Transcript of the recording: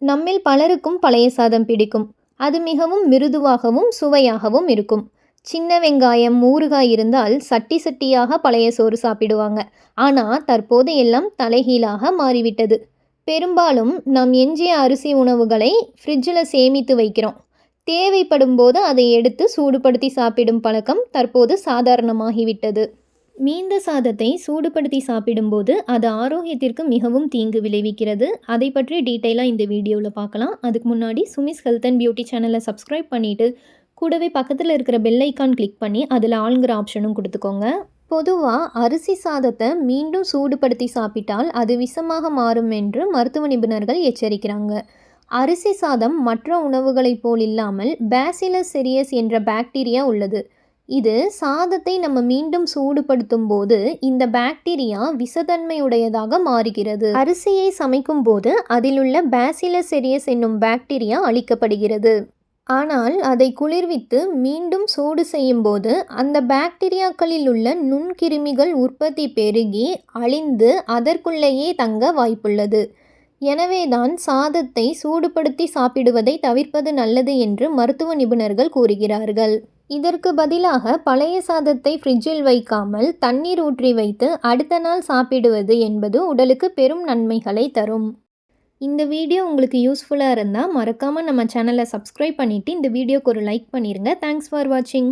நம்மில் பலருக்கும் பழைய சாதம் பிடிக்கும். அது மிகவும் மிருதுவாகவும் சுவையாகவும் இருக்கும். சின்ன வெங்காயம், ஊறுகாய் இருந்தால் சட்டி சட்டியாக பழைய சோறு சாப்பிடுவாங்க. ஆனால் தற்போது எல்லாம் தலைகீழாக மாறிவிட்டது. பெரும்பாலும் நாம் எஞ்சிய அரிசி உணவுகளை ஃப்ரிட்ஜில் சேமித்து வைக்கிறோம். தேவைப்படும் போது அதை எடுத்து சூடுபடுத்தி சாப்பிடும் பழக்கம் தற்போது சாதாரணமாகிவிட்டது. மீந்த சாதத்தை சூடுபடுத்தி சாப்பிடும்போது அது ஆரோக்கியத்திற்கு மிகவும் தீங்கு விளைவிக்கிறது. அதை பற்றி டீட்டெயிலாக இந்த வீடியோவில் பார்க்கலாம். அதுக்கு முன்னாடி சுமிஸ் ஹெல்த் அண்ட் பியூட்டி சேனலை சப்ஸ்கிரைப் பண்ணிவிட்டு கூடவே பக்கத்தில் இருக்கிற பெல் ஐக்கான் கிளிக் பண்ணி அதில் ஆளுங்கிற ஆப்ஷனும் கொடுத்துக்கோங்க. பொதுவாக அரிசி சாதத்தை மீண்டும் சூடுபடுத்தி சாப்பிட்டால் அது விஷமாக மாறும் என்று மருத்துவ நிபுணர்கள் எச்சரிக்கிறாங்க. அரிசி சாதம் மற்ற உணவுகளைப் போல் இல்லாமல் பேசிலஸ் செரியஸ் என்ற பாக்டீரியா உள்ளது. இது சாதத்தை நம்ம மீண்டும் சூடுபடுத்தும் போது இந்த பாக்டீரியா விஷத்தன்மையுடையதாக மாறுகிறது. அரிசியை சமைக்கும் போது அதிலுள்ள பேசிலஸ் செரியஸ் என்னும் பாக்டீரியா அழிக்கப்படுகிறது. ஆனால் அதை குளிர்வித்து மீண்டும் சூடு செய்யும் போது அந்த பாக்டீரியாக்களில் உள்ள நுண்கிருமிகள் உற்பத்தி பெருகி அழிந்து அதற்குள்ளேயே தங்க வாய்ப்புள்ளது. எனவேதான் சாதத்தை சூடுபடுத்தி சாப்பிடுவதை தவிர்ப்பது நல்லது என்று மருத்துவ நிபுணர்கள் கூறுகிறார்கள். இதற்கு பதிலாக பழைய சாதத்தை ஃப்ரிட்ஜில் வைக்காமல் தண்ணீர் ஊற்றி வைத்து அடுத்த நாள் சாப்பிடுவது என்பது உடலுக்கு பெரும் நன்மைகளை தரும். இந்த வீடியோ உங்களுக்கு யூஸ்ஃபுல்லாக இருந்தால் மறக்காமல் நம்ம சேனலை சப்ஸ்கிரைப் பண்ணிவிட்டு இந்த வீடியோக்கு ஒரு லைக் பண்ணிடுங்க. தேங்க்ஸ் ஃபார் வாட்சிங்.